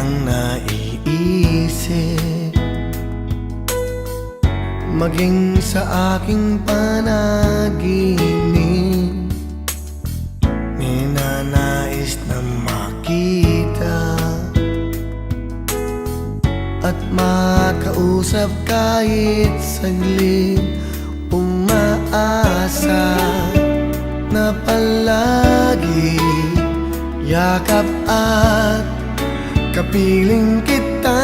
kitang naiisip, maging sa aking panaginip. Ninanais na makita at makausap kahit saglit. Umaasa na palagi yakap at kapiling kita.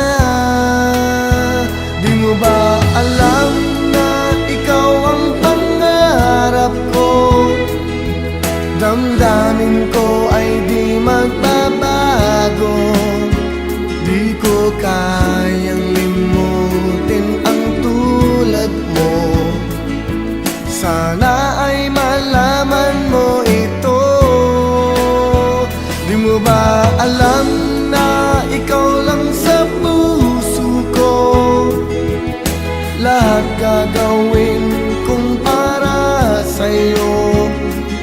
Di mo ba alam na ikaw ang pangarap ko? Damdamin ko ay di magbabago. Di ko kayang limutin ang tulad mo. Sana ay malaman mo ito. Di mo ba alam na ikaw lang sa puso ko? Lahat gagawin kong para sa'yo.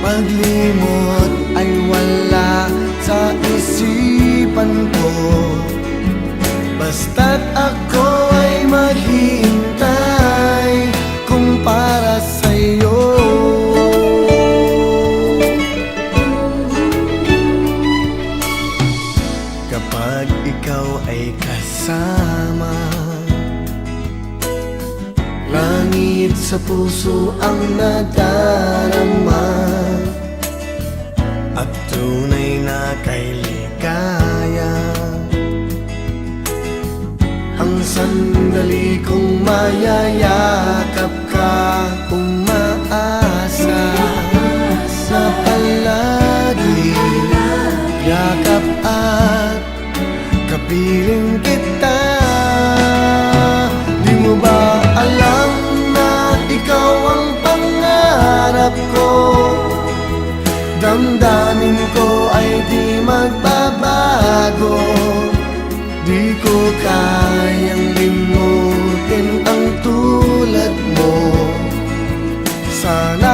Paglimot ay wala sa isipan ko, basta't ako ay maghihintay kung para sa'yo. Kapag ikaw ay kasama, langit sa puso ang nadarama, at tunay na kay ligaya. Ang sandali kong mayayakap ka, umaasa na palagi yakap at kapiling kita. Di mo ba alam na ikaw ang pangarap ko? Damdamin ko ay di magbabago. Di ko kayang limutin ang tulad mo. Sana